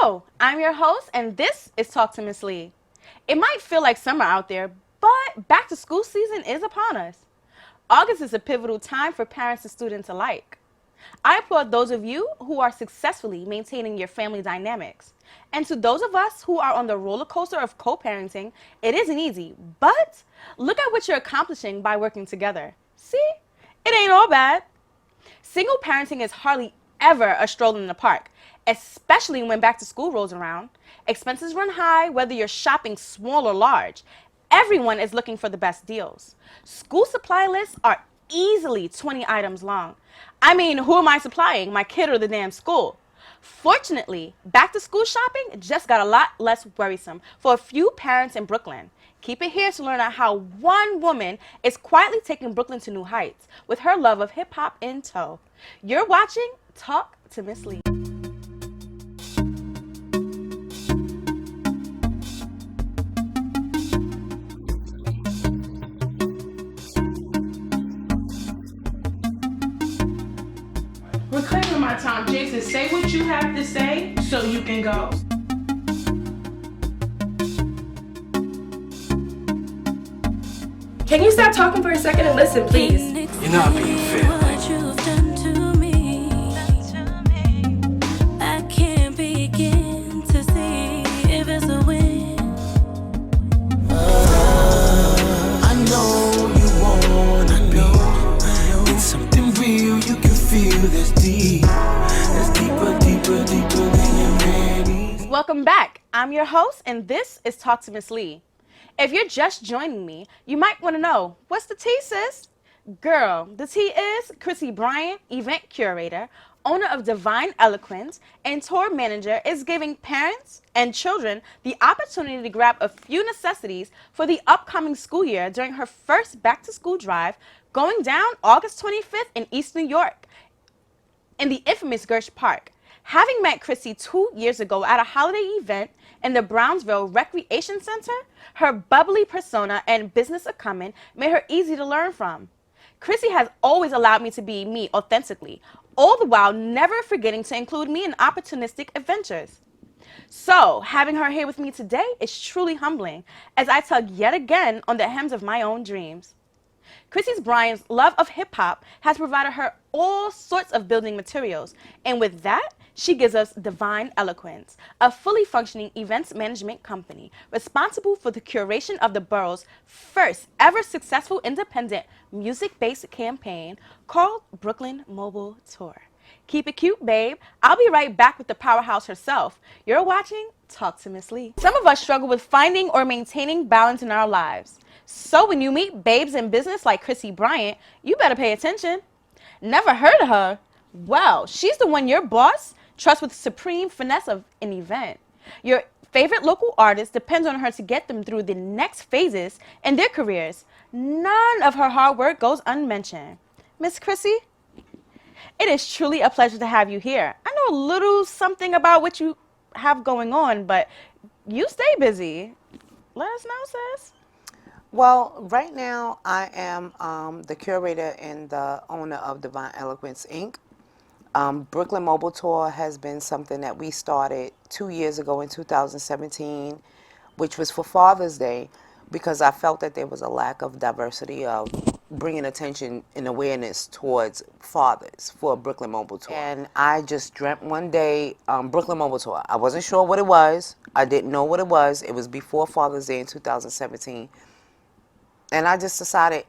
Hello, I'm your host, and this is Talk to Miss Lee. It might feel like summer out there, but back to school season is upon us. August is a pivotal time for parents and students alike. I applaud those of you who are successfully maintaining your family dynamics. And to those of us who are on the roller coaster of co-parenting, it isn't easy, but look at what you're accomplishing by working together. See, it ain't all bad. Single parenting is hardly ever a stroll in the park, especially when back to school rolls around. Expenses run high, whether you're shopping small or large. Everyone is looking for the best deals. School supply lists are easily 20 items long. I mean, who am I supplying, my kid or the damn school? Fortunately, back to school shopping just got a lot less worrisome for a few parents in Brooklyn. Keep it here to learn out how one woman is quietly taking Brooklyn to new heights with her love of hip hop in tow. You're watching Talk to Miss Lee. Reclaiming my time, Jason. Say what you have to say so you can go. Can you stop talking for a second and listen, please? You're not being fair. What you've done to me, I can't begin to see if it's a win. I know you wanna be in something real. You can feel this deep. That's deeper, deeper, deeper than you're ready. Welcome back. I'm your host, and this is Talk to Miss Lee. If you're just joining me, you might want to know, what's the tea, sis? Girl, the tea is Chrissy Bryant, event curator, owner of Divine Eloquence, and tour manager, is giving parents and children the opportunity to grab a few necessities for the upcoming school year during her first back-to-school drive going down August 25th in East New York in the infamous Gersh Park. Having met Chrissy 2 years ago at a holiday event in the Brownsville Recreation Center, her bubbly persona and business acumen made her easy to learn from. Chrissy has always allowed me to be me authentically, all the while never forgetting to include me in opportunistic adventures. So, having her here with me today is truly humbling as I tug yet again on the hems of my own dreams. Chrissy Bryant's love of hip-hop has provided her all sorts of building materials, and with that, she gives us Divine Eloquence, a fully functioning events management company responsible for the curation of the borough's first ever successful independent music-based campaign called Brooklyn Mobile Tour. Keep it cute, babe. I'll be right back with the powerhouse herself. You're watching Talk to Miss Lee. Some of us struggle with finding or maintaining balance in our lives. So when you meet babes in business like Chrissy Bryant, you better pay attention. Never heard of her? Well, she's the one your boss trusts with supreme finesse of an event. Your favorite local artist depends on her to get them through the next phases in their careers. None of her hard work goes unmentioned. Miss Chrissy, it is truly a pleasure to have you here. I know a little something about what you have going on, but you stay busy. Let us know, sis. Well, right now I am the curator and the owner of Divine Eloquence, Inc. Brooklyn Mobile Tour has been something that we started 2 years ago in 2017, which was for Father's Day, because I felt that there was a lack of diversity of bringing attention and awareness towards fathers for Brooklyn Mobile Tour. And I just dreamt one day, Brooklyn Mobile Tour. I wasn't sure what it was. I didn't know what it was. It was before Father's Day in 2017. And I just decided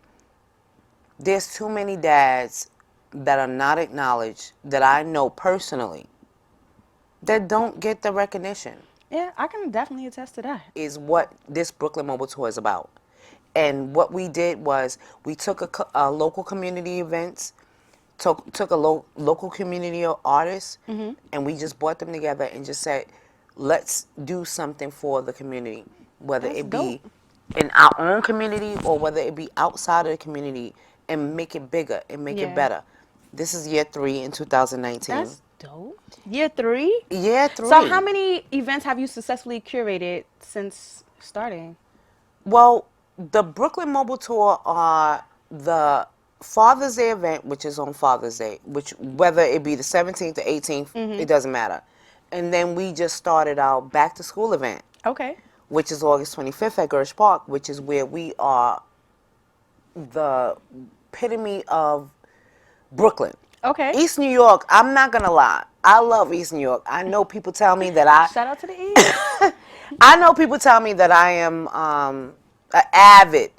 there's too many dads that are not acknowledged, that I know personally, that don't get the recognition. Yeah, I can definitely attest to that. Is what this Brooklyn Mobile Tour is about. And what we did was we took a local community events, took a local community of artists, and we just brought them together and just said, let's do something for the community, whether That's it be dope. in our own community or whether it be outside of the community, and make it bigger and make Yeah. it better. This is year 3 in 2019. That's dope. Year 3? Year 3. So how many events have you successfully curated since starting? Well, the Brooklyn Mobile Tour are the Father's Day event, which is on Father's Day, which whether it be the 17th or 18th, it doesn't matter. And then we just started our back to school event, Okay. which is August 25th at Gersh Park, which is where we are the epitome of Brooklyn. Okay. East New York, I'm not going to lie. I love East New York. I know people tell me that Shout out to the East. I know people tell me that I am an avid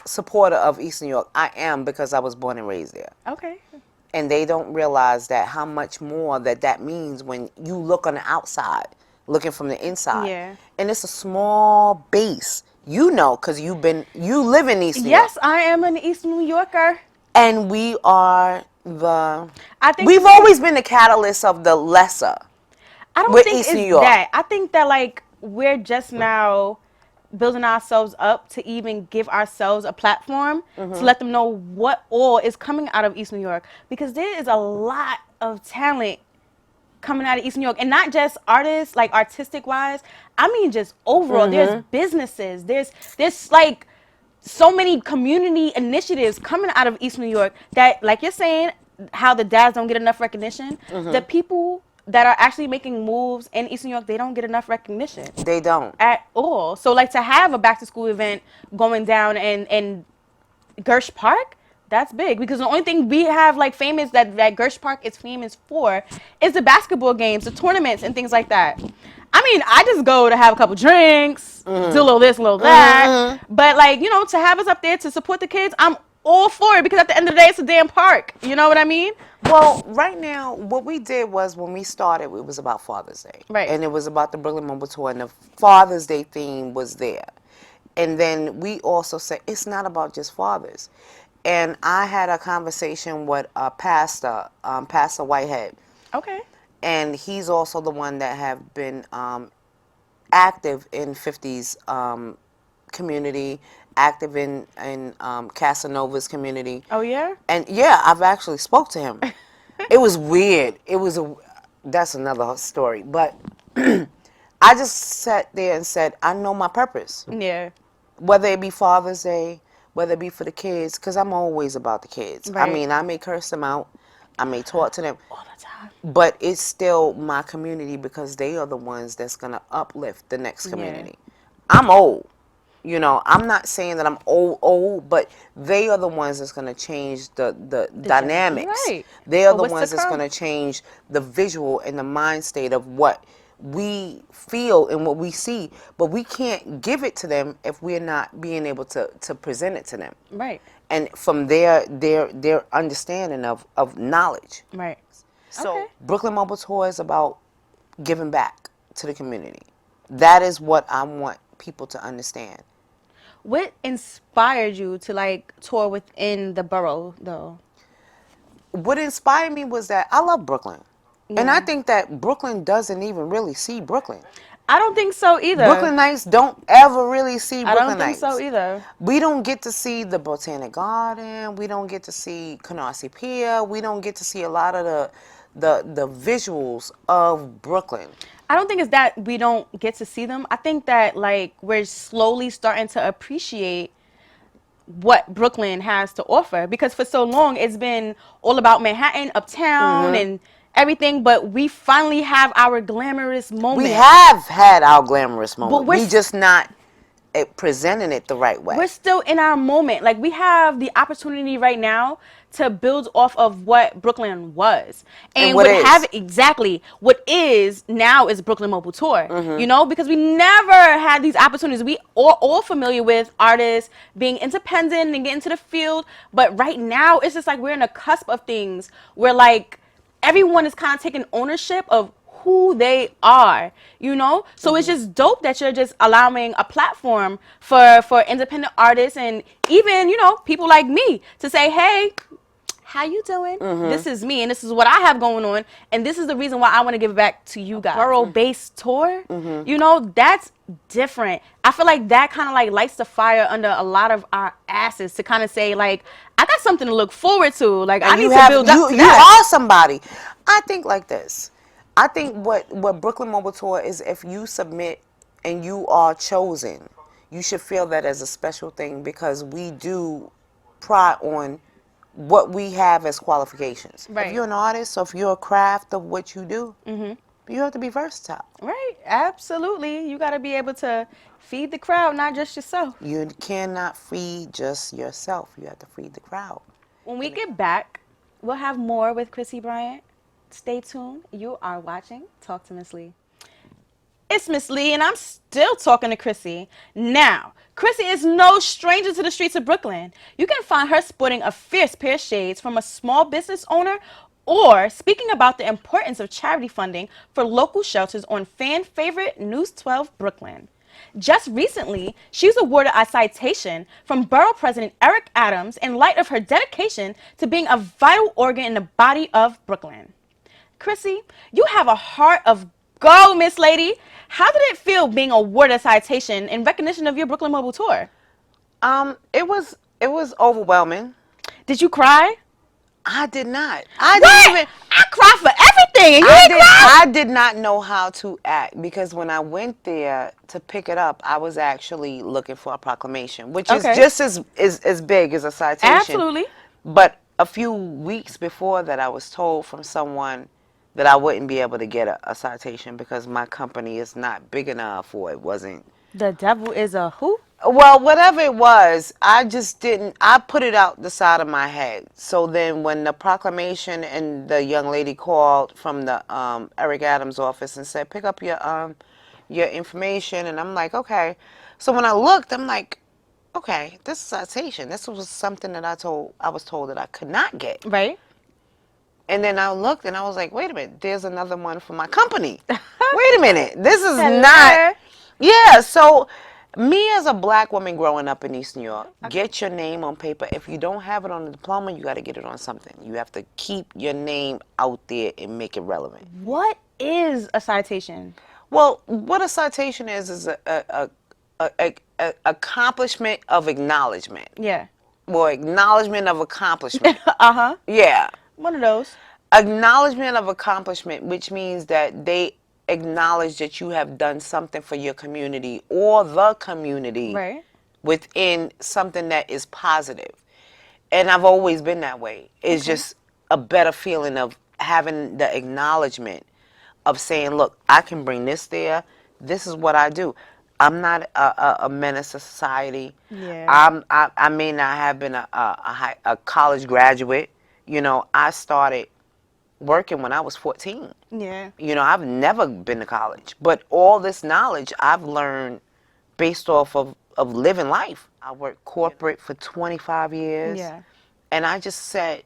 supporter of East New York. I am, because I was born and raised there. Okay. And they don't realize that how much more that means when you look on the outside, looking from the inside. Yeah. And it's a small base. You know, because you live in East New Yes, York. I am an East New Yorker. And we are I think we've always been the catalyst of the lesser. I don't with think East it's New York. that. I think that like we're just now building ourselves up to even give ourselves a platform to let them know what all is coming out of East New York, because there is a lot of talent coming out of East New York, and not just artists, like artistic wise. I mean, just overall, there's businesses, there's like so many community initiatives coming out of East New York that, like you're saying, how the dads don't get enough recognition. The people that are actually making moves in East New York, they don't get enough recognition. They don't. At all. So like to have a back to school event going down in Gersh Park, that's big, because the only thing we have like famous that Gersh Park is famous for is the basketball games, the tournaments and things like that. I mean, I just go to have a couple drinks, do a little this, a little that. But like, you know, to have us up there to support the kids, I'm all for it, because at the end of the day, it's a damn park. You know what I mean? Well, right now, what we did was when we started, it was about Father's Day. Right. And it was about the Brooklyn Mobile Tour, and the Father's Day theme was there. And then we also said, it's not about just fathers. And I had a conversation with a pastor, Pastor Whitehead. Okay. And he's also the one that have been active in 50s community, active in Casanova's community. Oh yeah? And yeah, I've actually spoke to him. It was weird. That's another story. But I just sat there and said, I know my purpose. Yeah. Whether it be Father's Day, whether it be for the kids, because I'm always about the kids. Right. I mean, I may curse them out. I may talk to them. All the time. But it's still my community, because they are the ones that's going to uplift the next community. I'm old. You know, I'm not saying that I'm old, but they are the ones that's going to change the dynamics. Right. They are But the what's ones to that's come? going to change the visual and the mind state of what we feel and what we see. But we can't give it to them if we're not being able to present it to them. Right. And from their understanding of knowledge. Right. So Okay. Brooklyn Mobile Tour is about giving back to the community. That is what I want people to understand. What inspired you to like tour within the borough though? What inspired me was that I love Brooklyn. And I think that Brooklyn doesn't even really see Brooklyn. I don't think so either. Brooklynites don't ever really see Brooklynites. I don't think so either. We don't get to see the Botanic Garden. We don't get to see Canarsie Pier. We don't get to see a lot of the visuals of Brooklyn. I don't think it's that we don't get to see them. I think that like we're slowly starting to appreciate what Brooklyn has to offer, because for so long it's been all about Manhattan, uptown, and everything, but we finally have our glamorous moment. We have had our glamorous moment. we're We just not presenting it the right way. We're still in our moment. Like we have the opportunity right now to build off of what Brooklyn was. And what what is. have exactly what is now is Brooklyn Mobile Tour. You know, because we never had these opportunities. We are all familiar with artists being independent and getting into the field, but right now it's just like we're in a cusp of things where like everyone is kind of taking ownership of who they are, you know? So it's just dope that you're just allowing a platform for independent artists and even, you know, people like me to say, hey, how you doing? This is me, and this is what I have going on, and this is the reason why I want to give it back to you guys. Borough-based tour, you know, that's different. I feel like that kind of like lights the fire under a lot of our asses to kind of say, like, I got something to look forward to. Like, I need to build up to you that. are somebody. I think like this. I think what Brooklyn Mobile Tour is, if you submit and you are chosen, you should feel that as a special thing, because we do pride on what we have as qualifications. Right. If you're an artist, or if you're a craft of what you do, you have to be versatile. Right, absolutely. You got to be able to feed the crowd, not just yourself. You cannot feed just yourself. You have to feed the crowd. When we get back, we'll have more with Chrissy Bryant. Stay tuned. You are watching Talk to Miss Lee. It's Miss Lee, and I'm still talking to Chrissy. Now, Chrissy is no stranger to the streets of Brooklyn. You can find her sporting a fierce pair of shades from a small business owner or speaking about the importance of charity funding for local shelters on fan favorite News 12 Brooklyn. Just recently, she was awarded a citation from Borough President Eric Adams in light of her dedication to being a vital organ in the body of Brooklyn. Chrissy, you have a heart of gold, Miss Lady. How did it feel being awarded a citation in recognition of your Brooklyn Mobile tour? It was overwhelming. Did you cry? I did not. I cry for everything, and you didn't cry? I did not know how to act because when I went there to pick it up, I was actually looking for a proclamation, which is Okay. just as big as a citation. Absolutely. But a few weeks before that, I was told from someone that I wouldn't be able to get a citation because my company is not big enough, or it wasn't. The devil is a who? Well, whatever it was, I just didn't. I put it out the side of my head. So then, when the proclamation and the young lady called from the Eric Adams office and said, "Pick up your information," and I'm like, "Okay." So when I looked, I'm like, "Okay, this is a citation. This was something that I was told that I could not get." Right? And then I looked and I was like, "Wait a minute, there's another one for my company." Wait a minute, this is not. Yeah, so. Me as a black woman growing up in East New York, get your name on paper. If you don't have it on the diploma, you got to get it on something. You have to keep your name out there and make it relevant. What is a citation? Well, what a citation is a accomplishment of acknowledgement. Yeah. Well, acknowledgement of accomplishment. Uh-huh. Yeah. One of those. Acknowledgement of accomplishment, which means that they acknowledge that you have done something for your community or the community Right. within something that is positive. And I've always been that way. It's just a better feeling of having the acknowledgement of saying, look, I can bring this there. This is what I do. I'm not a menace to society. Yeah. I may not have been a college graduate. You know, I started working when I was 14. Yeah. You know, I've never been to college, but all this knowledge I've learned based off of living life. I worked corporate for 25 years. Yeah. And I just said,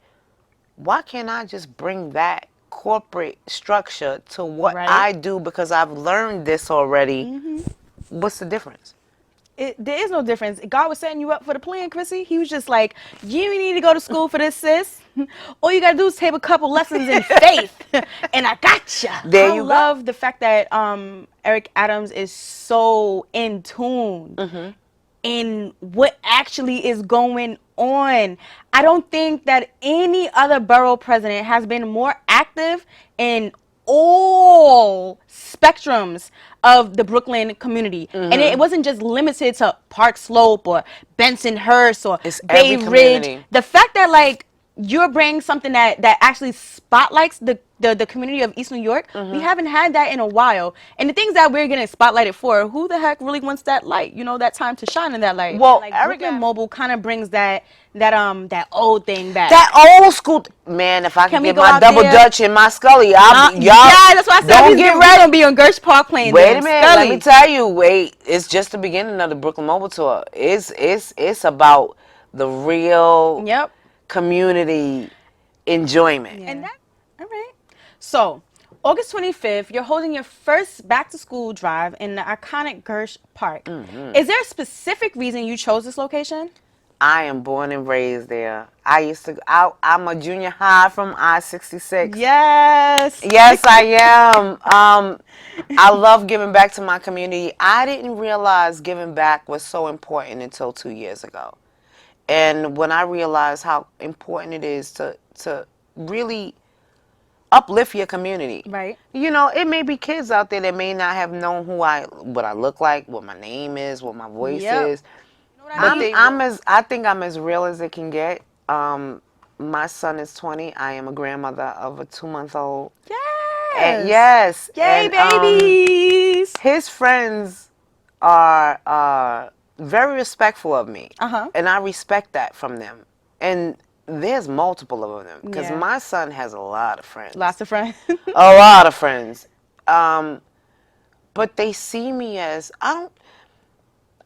why can't I just bring that corporate structure to what Right. I do because I've learned this already? What's the difference? There is no difference. God was setting you up for the plan, Chrissy. He was just like, you need to go to school for this, sis. All you gotta do is take a couple lessons in faith, and I gotcha. There I you go. love the fact that Eric Adams is so in tune in what actually is going on. I don't think that any other borough president has been more active in all spectrums of the Brooklyn community. And it wasn't just limited to Park Slope or Bensonhurst or It's Bay every Ridge. community. The fact that like you're bringing something that actually spotlights the community of East New York, we haven't had that in a while. And the things that we're getting spotlighted for, who the heck really wants that light? You know, that time to shine in that light. Well, like Eric Brooklyn Mobile kind of brings that old thing back. That old school, man. If I Can can we get go my out double there? Dutch in my Scully, y'all, yeah, that's why I said don't we're get ready. gonna be on Gersh Park playing. Wait them a minute, let me Scullies. tell you. Wait, it's just the beginning of the Brooklyn Mobile Tour. It's about the real Yep. community enjoyment. And that, all right. So, August 25th, you're holding your first back-to-school drive in the iconic Gersh Park. Is there a specific reason you chose this location? I am born and raised there. I'm a junior high from I-66. Yes. Yes, I am. I love giving back to my community. I didn't realize giving back was so important until 2 years ago. And when I realized how important it is to really uplift your community. Right. You know, it may be kids out there that may not have known what I look like, what my name is, what my voice Yep. is. You know what I But mean? I think I'm as real as it can get. My son is 20. I am a grandmother of a 2-month-old. Yes. And yes. Yay, And babies. his friends are very respectful of me. Uh-huh. And I respect that from them. And there's multiple of them because Yeah. my son has a lot of friends. Lots of friends. A lot of friends. But they see me as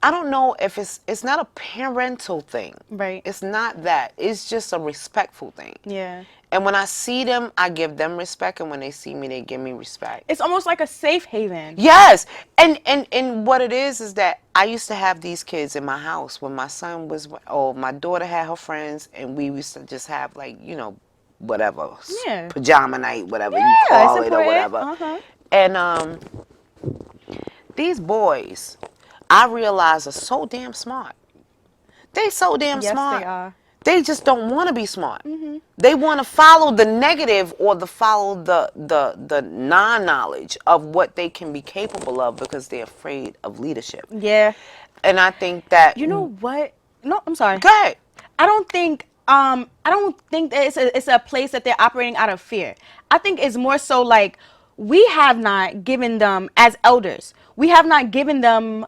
I don't know if it's not a parental thing. Right. It's not that. It's just a respectful thing. Yeah. And when I see them, I give them respect, and when they see me, they give me respect. It's almost like a safe haven. Yes. And what it is that I used to have these kids in my house when my son was my daughter had her friends, and we used to just have like, whatever. Yeah. Pajama night, whatever you Yeah, call it's it or important. whatever. Uh-huh. And these boys, I realize, are so damn smart. They so damn Yes, smart. they are. They just don't want to be smart. They want to follow the negative or follow the non-knowledge of what they can be capable of because they're afraid of leadership. Yeah. And I think that You know what? No, I'm sorry. Go ahead. I don't think that it's a place that they're operating out of fear. I think it's more so like we have not given them, as elders, we have not given them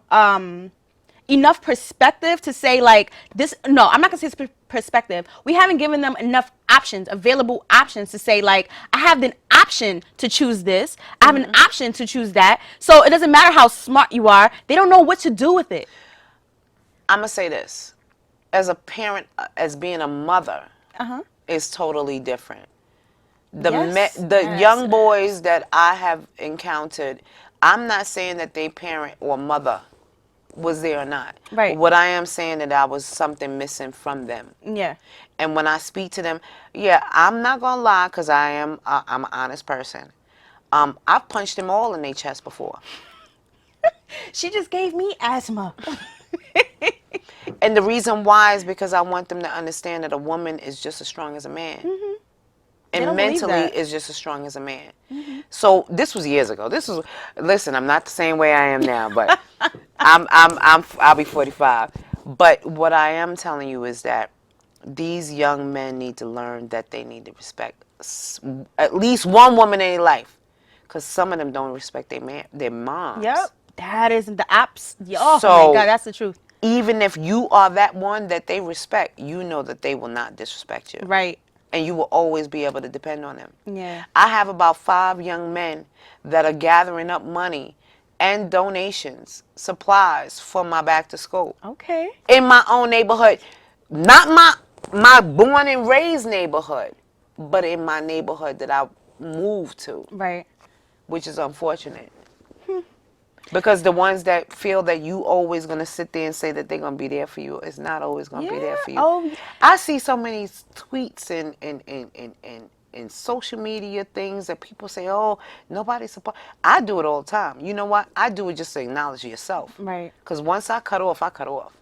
enough perspective to say like this. No, I'm not gonna say it's perspective. We haven't given them enough options, available options to say like I have an option to choose this. I have an option to choose that. So it doesn't matter how smart you are. They don't know what to do with it. I'm going to say this. As a parent, as being a mother, is totally different. Yes, The yes. young boys that I have encountered, I'm not saying that they parent or mother was there or not. Right. What I am saying that I was something missing from them. Yeah. And when I speak to them, yeah, I'm not gonna lie, cause I'm an honest person. I've punched them all in their chest before. She just gave me asthma. And the reason why is because I want them to understand that a woman is just as strong as a man. And don't believe mentally that. is just as strong as a man. So this was years ago. Listen, I'm not the same way I am now, but I'll be 45. But what I am telling you is that these young men need to learn that they need to respect at least one woman in their life, because some of them don't respect their moms. Yep. That isn't the apps. Oh So- my God, that's the truth. Even if you are that one that they respect, you know that they will not disrespect you. Right. And you will always be able to depend on them. Yeah. I have about 5 young men that are gathering up money and donations, supplies for my back to school. Okay. In my own neighborhood. Not my born and raised neighborhood, but in my neighborhood that I moved to, Right. which is unfortunate. Because the ones that feel that you always going to sit there and say that they're going to be there for you, it's not always going to be there for you. Oh. I see so many tweets and social media things that people say, oh, nobody's supposed. I do it all the time. You know what? I do it just to acknowledge yourself. Right. Because once I cut off, I cut off.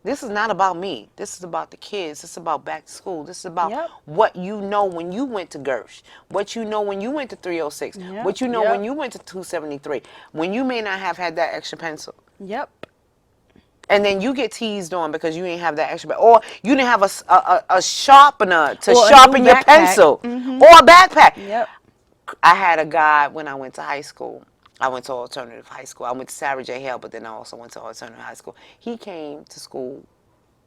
This is not about me. This is about the kids. This is about back to school. This is about Yep. what you know when you went to Gersh, what you know when you went to 306, Yep. what you know Yep. when you went to 273, when you may not have had that extra pencil. Yep. And then you get teased on because you didn't have that extra, or you didn't have a sharpener to Or a sharpen new your backpack. pencil, or a backpack. Yep. I had a guy when I went to high school. I went to alternative high school. I went to Sarah J. Hale, but then I also went to alternative high school. He came to school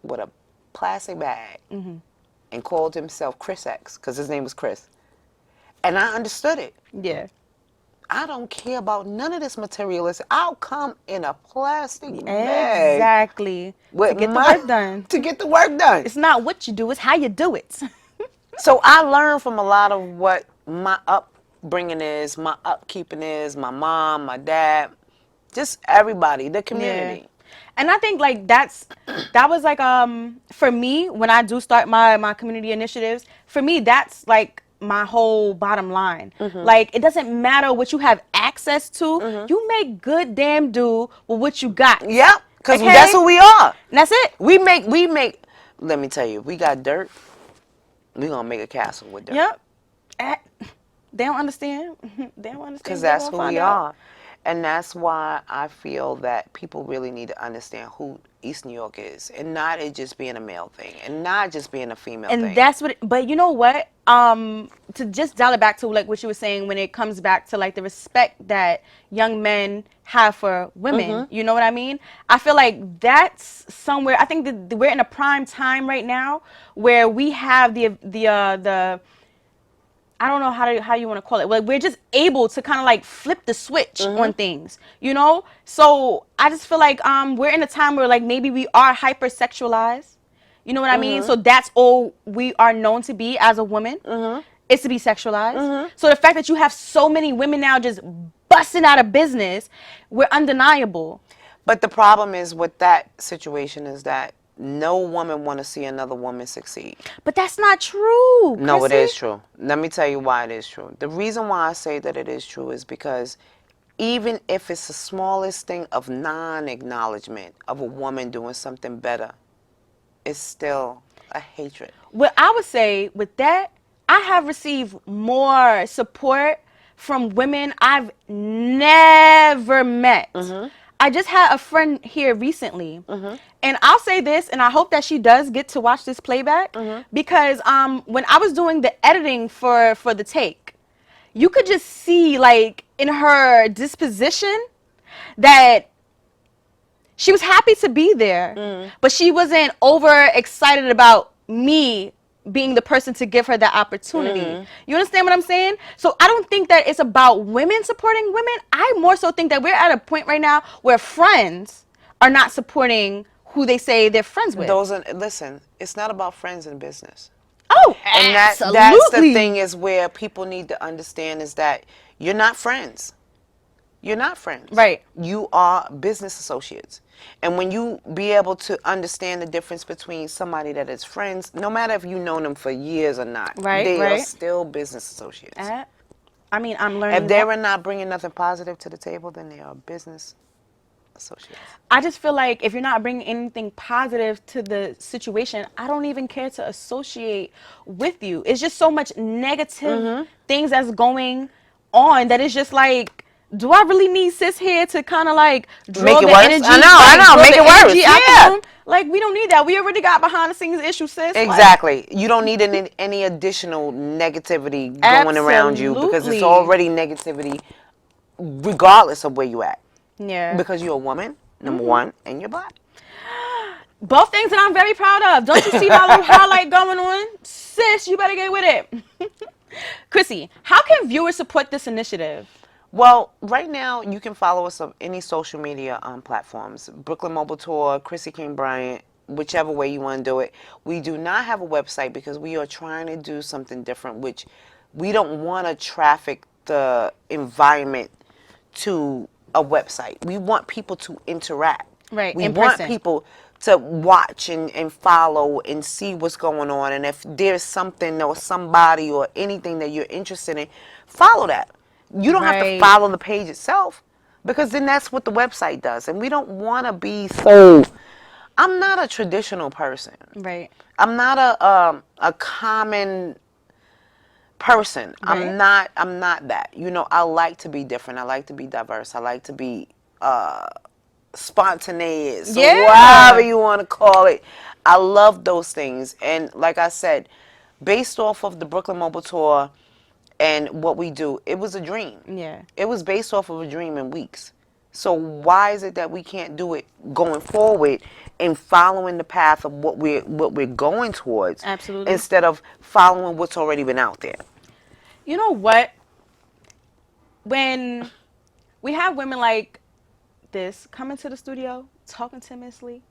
with a plastic bag and called himself Chris X because his name was Chris. And I understood it. Yeah. I don't care about none of this materialistic. I'll come in a plastic bag Exactly. with To get the my- work done. To get the work done. It's not what you do, it's how you do it. So I learned from a lot of what my upbringing is, my upkeeping is, my mom, my dad, just everybody, the community. Yeah. And I think like that was like for me when I do start my community initiatives, for me that's like my whole bottom line. Like it doesn't matter what you have access to, you make good damn do with what you got. Yep, because Okay? that's who we are. And that's it. We make, let me tell you, we got dirt, we gonna make a castle with dirt. Yep. They don't understand. They don't understand. Because They're that's gonna who find we out. are. And that's why I feel that people really need to understand who East New York is, and not it just being a male thing, and not just being a female And thing. that's what but you know what, to just dial it back to like what you were saying when it comes back to like the respect that young men have for women, you know what I mean? I feel like that's somewhere, I think that we're in a prime time right now where we have the I don't know how you want to call it. Like we're just able to kind of like flip the switch on things, you know? So I just feel like we're in a time where like maybe we are hypersexualized. You know what I mean? So that's all we are known to be as a woman is to be sexualized. So the fact that you have so many women now just busting out of business, we're undeniable. But the problem is with that situation is that no woman want to see another woman succeed. But that's not true. No, it Chrissy. is true. Let me tell you why it is true. The reason why I say that it is true is because even if it's the smallest thing of non-acknowledgement of a woman doing something better, it's still a hatred. What I would say with that, I have received more support from women I've never met. I just had a friend here recently, and I'll say this, and I hope that she does get to watch this playback, because when I was doing the editing for the take, you could just see like in her disposition that she was happy to be there, but she wasn't over excited about me being the person to give her that opportunity. You understand what I'm saying? So I don't think that it's about women supporting women. I more so think that we're at a point right now where friends are not supporting who they say they're friends with. Listen, it's not about friends in business. Oh, And absolutely. that's the thing is where people need to understand is that you're not friends. You're not friends. Right. You are business associates. And when you be able to understand the difference between somebody that is friends, no matter if you know them for years or not, they are still business associates. I mean, I'm learning. If they're not bringing nothing positive to the table, then they are business associates. I just feel like if you're not bringing anything positive to the situation, I don't even care to associate with you. It's just so much negative things that's going on that it's just like, do I really need sis here to kind of like draw Make it the worse? energy? I know, draw make the it worse, energy out the yeah. room? Like, we don't need that. We already got behind the scenes issues, sis. Like, Exactly. You don't need any additional negativity going around you because it's Absolutely. already negativity regardless of where you at. yeah. Because you're a woman, number one, and you're black. Both things that I'm very proud of. Don't you see my little highlight going on? Sis, you better get with it. Chrissy, how can viewers support this initiative? Well, right now you can follow us on any social media platforms. Brooklyn Mobile Tour, Chrissy Bryant, whichever way you want to do it. We do not have a website because we are trying to do something different, which we don't want to traffic the environment to a website. We want people to interact. Right, We in want person. people to watch and follow and see what's going on. And if there's something or somebody or anything that you're interested in, follow that. You don't have to Right. follow the page itself because then that's what the website does. And we don't want to be so. I'm not a traditional person. Right. I'm not a common person. Right. I'm not that. You know, I like to be different. I like to be diverse. I like to be spontaneous. Yeah. Whatever you want to call it. I love those things. And like I said, based off of the Brooklyn Mobile Tour and what we do, it was a dream. Yeah. It was based off of a dream in weeks. So why is it that we can't do it going forward and following the path of what we're going towards? Absolutely. Instead of following what's already been out there. You know what? When we have women like this coming to the studio, talking to Miss Lee,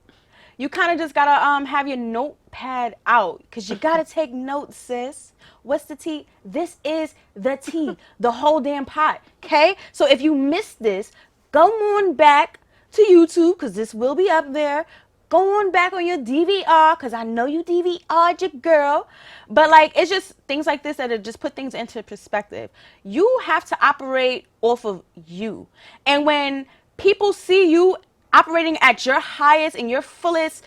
you kind of just gotta have your notepad out because you gotta take notes, sis. What's the tea? This is the tea, the whole damn pot. Okay? So if you missed this, go on back to YouTube because this will be up there. Go on back on your DVR because I know you DVR'd your girl. But like, it's just things like this that just put things into perspective. You have to operate off of you. And when people see you operating at your highest and your fullest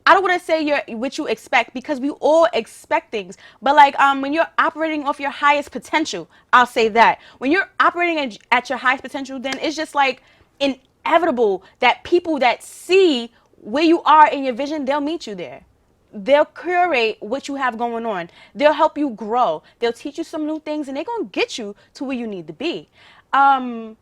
I don't want to say what you expect, because we all expect things. But like when you're operating off your highest potential, I'll say that. When you're operating at your highest potential, then it's just like inevitable that people that see where you are in your vision, they'll meet you there. They'll curate what you have going on. They'll help you grow. They'll teach you some new things, and they're going to get you to where you need to be. Um,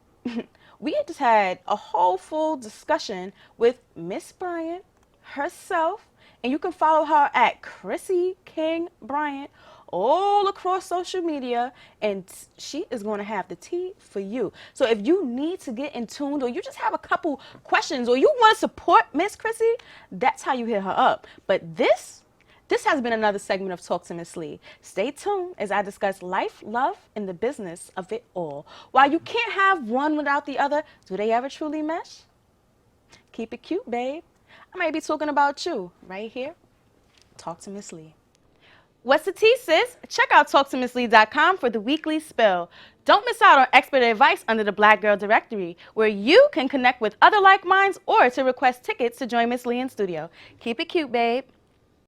we had just had a whole full discussion with Miss Bryant herself, and you can follow her at Chrissy King Bryant all across social media, and she is going to have the tea for you. So if you need to get in tune, or you just have a couple questions, or you want to support Miss Chrissy, that's how you hit her up. But this has been another segment of Talk to Miss Lee. Stay tuned as I discuss life, love, and the business of it all. While you can't have one without the other, do they ever truly mesh? Keep it cute, babe. I might be talking about you right here. Talk to Miss Lee. What's the tea, sis? Check out TalkToMissLee.com for the weekly spill. Don't miss out on expert advice under the Black Girl Directory, where you can connect with other like minds or to request tickets to join Miss Lee in studio. Keep it cute, babe.